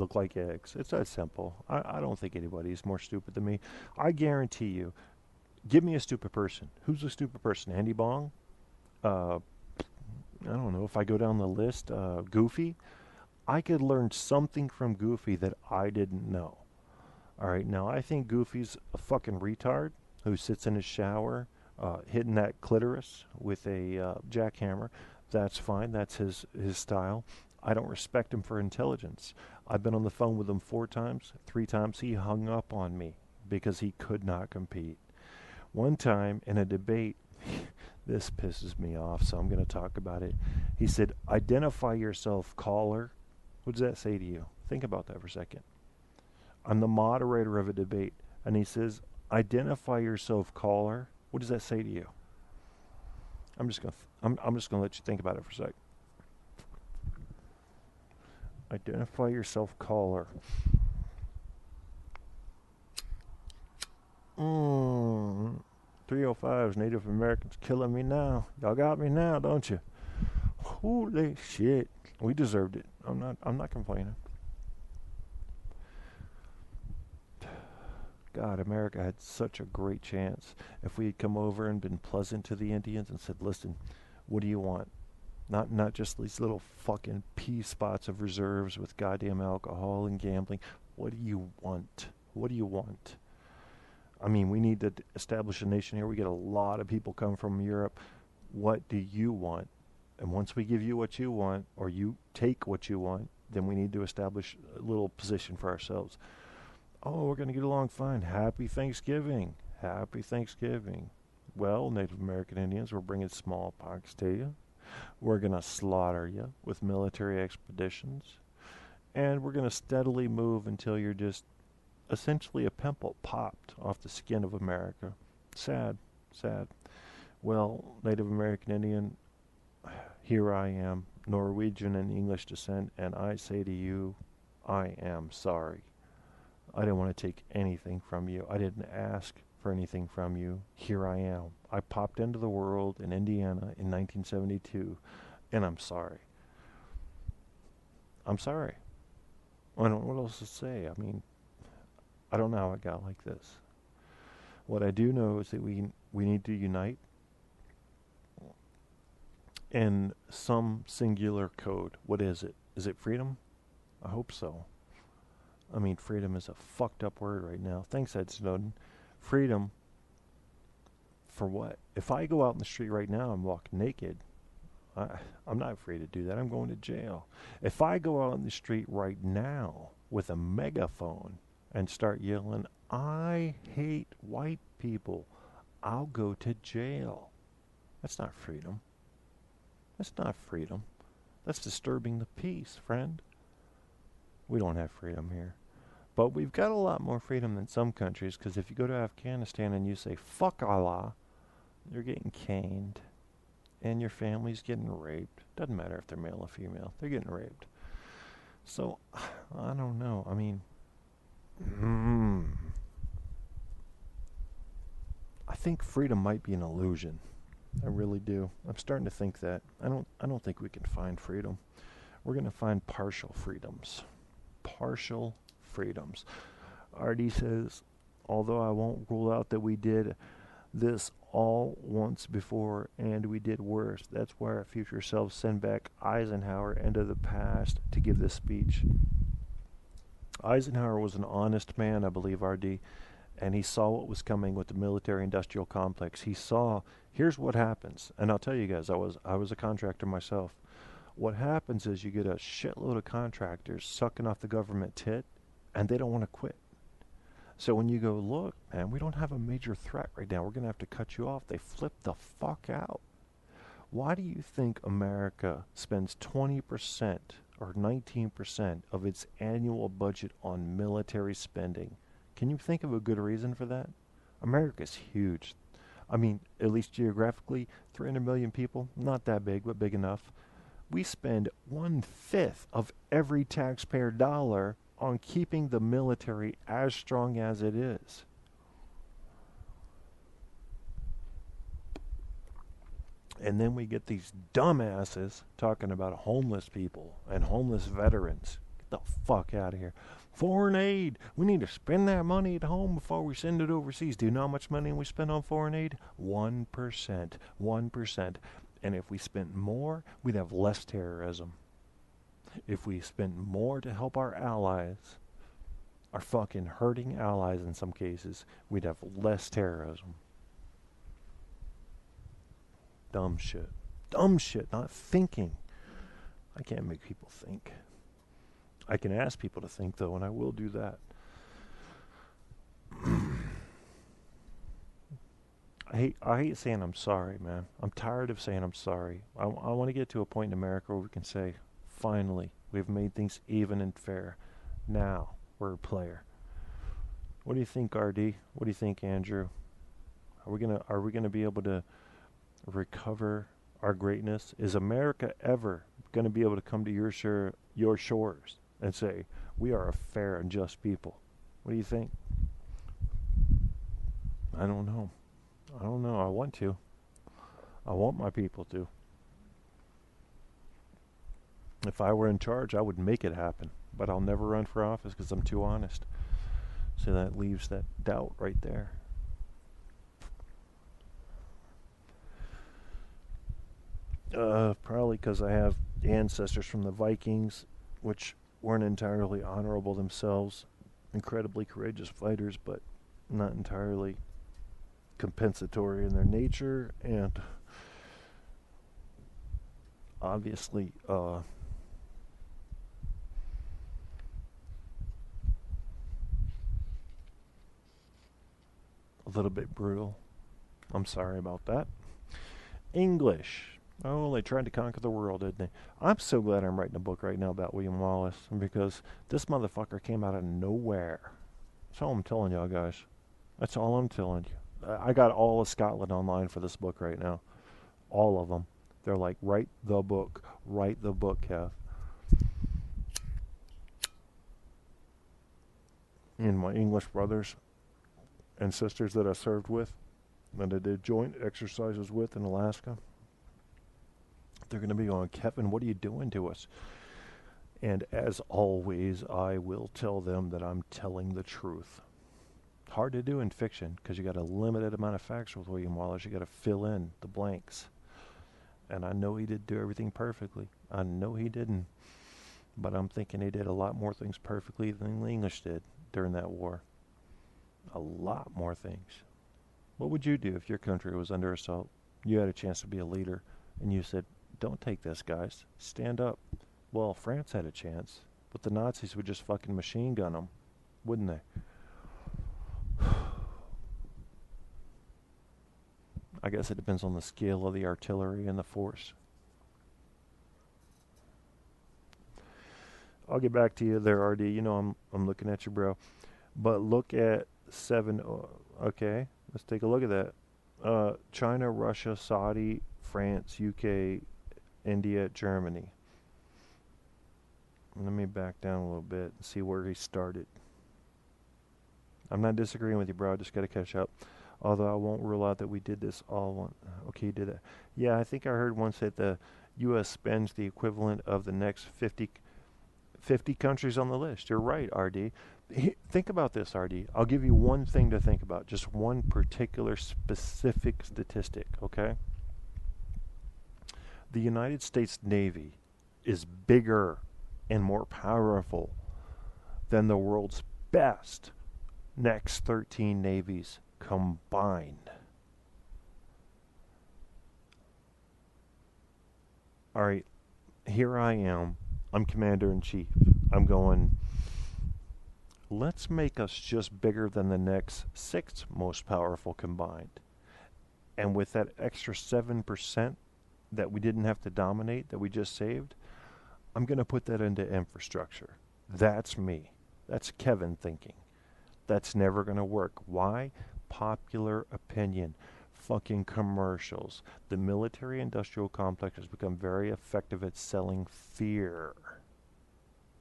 look like eggs. It's that simple. I don't think anybody's more stupid than me. I guarantee you. Give me a stupid person. Who's a stupid person? Andy Bong? Uh, I don't know. If I go down the list, Goofy. I could learn something from Goofy that I didn't know. All right, now I think Goofy's a fucking retard who sits in his shower, hitting that clitoris with a jackhammer. That's fine. That's his style. I don't respect him for intelligence. I've been on the phone with him 4 times. 3 times he hung up on me because he could not compete. One time in a debate, this pisses me off, so I'm going to talk about it. He said, "Identify yourself, caller." What does that say to you? Think about that for a second. I'm the moderator of a debate, and he says, "Identify yourself, caller." What does that say to you? I'm just gonna let you think about it for a sec. Identify yourself, caller. 305's Native Americans killing me now. Y'all got me now, don't you? Holy shit. We deserved it. I'm not complaining. God, America had such a great chance if we had come over and been pleasant to the Indians and said, "Listen, what do you want? Not just these little fucking pea spots of reserves with goddamn alcohol and gambling. What do you want? What do you want?" I mean, we need to establish a nation here. We get a lot of people come from Europe. What do you want? And once we give you what you want, or you take what you want, then we need to establish a little position for ourselves. Oh, we're going to get along fine. Happy Thanksgiving. Happy Thanksgiving. Well, Native American Indians, we're bringing smallpox to you. We're going to slaughter you with military expeditions. And we're going to steadily move until you're just essentially a pimple popped off the skin of America. Sad, sad. Well, Native American Indian, here I am, Norwegian and English descent, and I say to you, I am sorry. I didn't want to take anything from you. I didn't ask for anything from you. Here I am. I popped into the world in Indiana in 1972, and I'm sorry. I'm sorry. I don't know what else to say. I mean, I don't know how it got like this. What I do know is that we need to unite in some singular code. What is it? Is it freedom? I hope so. I mean, freedom is a fucked up word right now. Thanks, Ed Snowden. Freedom for what? If I go out in the street right now and walk naked, I'm not free to do that. I'm going to jail. If I go out in the street right now with a megaphone and start yelling, "I hate white people," I'll go to jail. That's not freedom. That's not freedom. That's disturbing the peace, friend. We don't have freedom here. But we've got a lot more freedom than some countries, because if you go to Afghanistan and you say, "Fuck Allah," you're getting caned. And your family's getting raped. Doesn't matter if they're male or female. They're getting raped. So, I don't know. I mean, I think freedom might be an illusion. I really do. I'm starting to think that. I don't think we can find freedom. We're going to find partial freedoms. Partial freedoms. Artie says, although I won't rule out that we did this all once before and we did worse. That's why our future selves send back Eisenhower into the past to give this speech. Eisenhower was an honest man, I believe, RD, and he saw what was coming with the military-industrial complex. He saw, here's what happens, and I'll tell you guys, I was a contractor myself. What happens is you get a shitload of contractors sucking off the government tit, and they don't want to quit. So when you go, "Look, man, we don't have a major threat right now. We're going to have to cut you off," they flip the fuck out. Why do you think America spends 20% or 19% of its annual budget on military spending? Can you think of a good reason for that? America's huge. I mean, at least geographically, 300 million people, not that big, but big enough. We spend 1/5 of every taxpayer dollar on keeping the military as strong as it is. And then we get these dumbasses talking about homeless people and homeless veterans. Get the fuck out of here. Foreign aid. We need to spend that money at home before we send it overseas. Do you know how much money we spend on foreign aid? 1%. 1%. And if we spent more, we'd have less terrorism. If we spent more to help our allies, our fucking hurting allies in some cases, we'd have less terrorism. Dumb shit. Dumb shit, not thinking. I can't make people think. I can ask people to think, though, and I will do that. I hate saying I'm sorry, man. I'm tired of saying I'm sorry. I want to get to a point in America where we can say, finally, we've made things even and fair. Now, we're a player. What do you think, RD? What do you think, Andrew? Are we gonna be able to recover our greatness? Is America ever going to be able to come to your shores and say, we are a fair and just people? What do you think? I don't know. I want to. I want my people to. If I were in charge, I would make it happen. But I'll never run for office because I'm too honest. So that leaves that doubt right there. Probably because I have ancestors from the Vikings, which weren't entirely honorable themselves. Incredibly courageous fighters, but not entirely compensatory in their nature. And obviously, a little bit brutal. I'm sorry about that. English. Oh, they tried to conquer the world, didn't they? I'm so glad I'm writing a book right now about William Wallace, because this motherfucker came out of nowhere. That's all I'm telling y'all guys. That's all I'm telling you. I got all of Scotland online for this book right now. All of them. They're like, write the book. Write the book, Kev. And my English brothers and sisters that I served with, that I did joint exercises with in Alaska, they're going to be going, Kevin, what are you doing to us? And as always, I will tell them that I'm telling the truth. Hard to do in fiction because you got a limited amount of facts with William Wallace. You got to fill in the blanks. And I know he did do everything perfectly. I know he didn't. But I'm thinking he did a lot more things perfectly than the English did during that war. A lot more things. What would you do if your country was under assault? You had a chance to be a leader, and you said, don't take this, guys. Stand up. Well, France had a chance, but the Nazis would just fucking machine gun them, wouldn't they? I guess it depends on the scale of the artillery and the force. I'll get back to you there, RD. You know I'm looking at you, bro. But look at 7. Okay, let's take a look at that. China, Russia, Saudi, France, UK, India, Germany. Let me back down a little bit and see where he started. I'm not disagreeing with you, bro. I just got to catch up. Although I won't rule out that we did this all one. Okay, you did it. Yeah, I think I heard once that the U.S. spends the equivalent of the next 50 countries on the list. You're right, RD. Think about this, RD. I'll give you one thing to think about. Just one particular specific statistic, okay? The United States Navy is bigger and more powerful than the world's best next 13 navies combined. All right, here I am. I'm Commander-in-Chief. I'm going, let's make us just bigger than the next 6 most powerful combined. And with that extra 7% that we didn't have to dominate, that we just saved, I'm going to put that into infrastructure. That's me. That's Kevin thinking. That's never going to work. Why? Popular opinion. Fucking commercials. The military-industrial complex has become very effective at selling fear.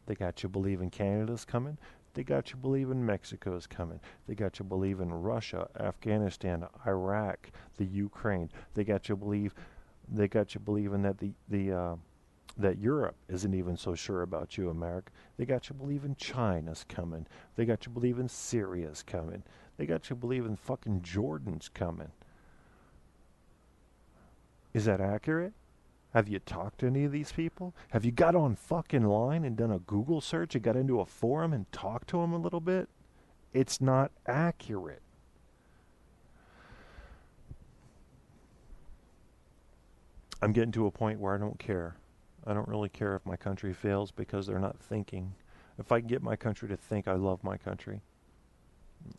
They got you believing Canada's coming. They got you believing Mexico's coming. They got you believing Russia, Afghanistan, Iraq, the Ukraine. They got you believing that the that Europe isn't even so sure about you, America. They got you believing China's coming. They got you believing Syria's coming. They got you believing fucking Jordan's coming. Is that accurate? Have you talked to any of these people? Have you got on fucking line and done a Google search and got into a forum and talked to them a little bit? It's not accurate. I'm getting to a point where I don't care. I don't really care if my country fails because they're not thinking. If I can get my country to think I love my country,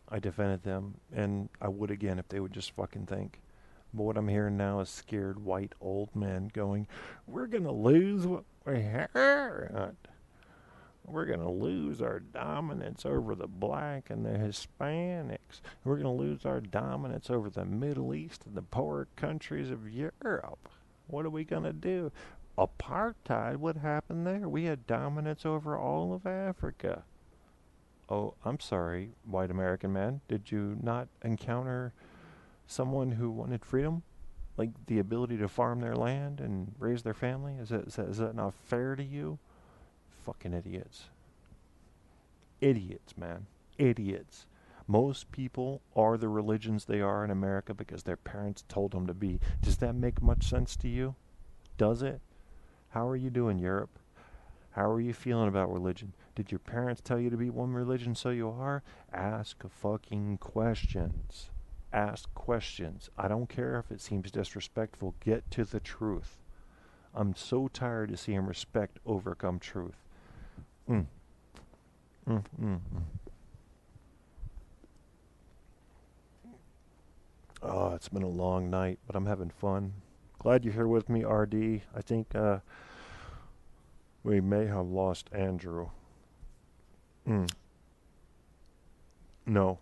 I defended them, and I would again if they would just fucking think. But what I'm hearing now is scared white old men going, we're going to lose what we had. We're going to lose our dominance over the black and the Hispanics. We're going to lose our dominance over the Middle East and the poorer countries of Europe. What are we going to do? Apartheid, what happened there? We had dominance over all of Africa. Oh, I'm sorry, white American man. Did you not encounter someone who wanted freedom? Like the ability to farm their land and raise their family? Is that not fair to you? Fucking idiots. Idiots, man. Idiots. Most people are the religions they are in America because their parents told them to be. Does that make much sense to you? Does it? How are you doing, Europe? How are you feeling about religion? Did your parents tell you to be one religion so you are? Ask fucking questions. Ask questions. I don't care if it seems disrespectful. Get to the truth. I'm so tired of seeing respect overcome truth. Oh, it's been a long night, but I'm having fun. Glad you're here with me, RD. I think we may have lost Andrew. No.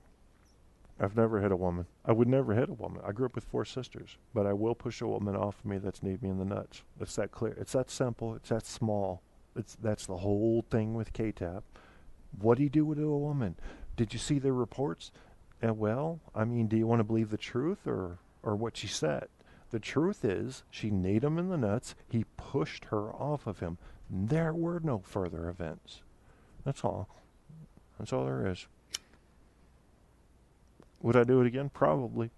I've never hit a woman. I would never hit a woman. I grew up with 4 sisters, but I will push a woman off of me that's need me in the nuts. It's that clear. It's that simple. It's that small. That's the whole thing with K-Tap. What do you do to a woman? Did you see the reports? Well, I mean, do you want to believe the truth or what she said? The truth is, she kneed him in the nuts. He pushed her off of him. There were no further events. That's all. That's all there is. Would I do it again? Probably.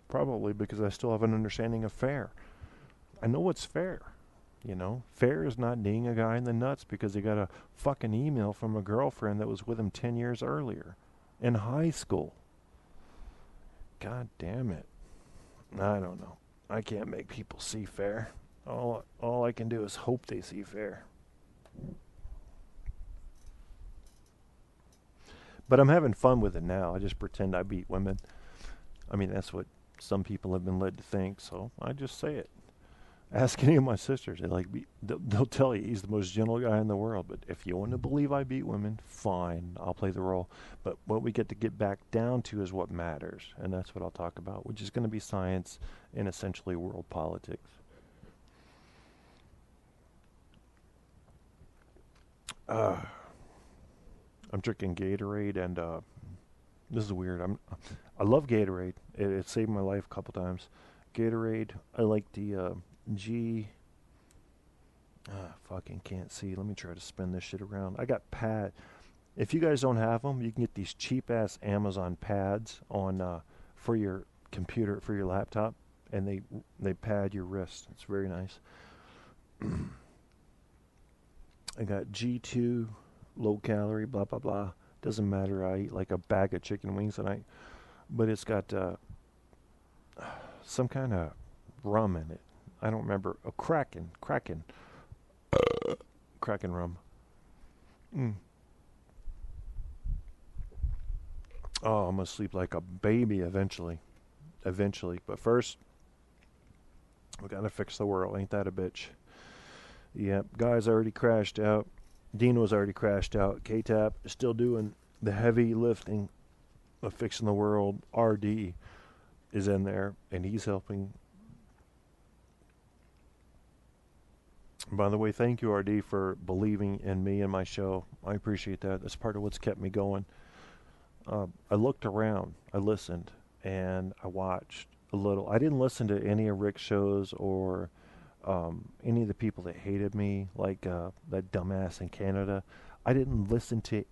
Probably, because I still have an understanding of fair. I know what's fair. You know, fair is not kneeing a guy in the nuts because he got a fucking email from a girlfriend that was with him 10 years earlier in high school. God damn it. I don't know. I can't make people see fair. All I can do is hope they see fair. But I'm having fun with it now. I just pretend I beat women. I mean, that's what some people have been led to think, so I just say it. Ask any of my sisters. They'll tell you he's the most gentle guy in the world. But if you want to believe I beat women, fine, I'll play the role. But what we get to get back down to is what matters, and that's what I'll talk about, which is going to be science and essentially world politics. I'm drinking Gatorade, and this is weird. I love Gatorade. It saved my life a couple times. Gatorade. I like the fucking can't see. Let me try to spin this shit around. I got pad. If you guys don't have them, you can get these cheap ass Amazon pads on for your computer, for your laptop, and they pad your wrist. It's very nice. I got G2, low calorie, blah blah blah. Doesn't matter. I eat like a bag of chicken wings a night, but it's got some kind of rum in it. I don't remember. A Kraken rum. Oh, I'm gonna sleep like a baby eventually. But first, we gotta fix the world. Ain't that a bitch? Yep, guys already crashed out. Dino's already crashed out. K-Tap is still doing the heavy lifting of fixing the world. RD is in there, and he's helping. By the way, thank you, RD, for believing in me and my show. I appreciate that. That's part of what's kept me going. I looked around, I listened, and I watched a little. I didn't listen to any of Rick's shows or Any of the people that hated me, like that dumbass in Canada, I didn't listen to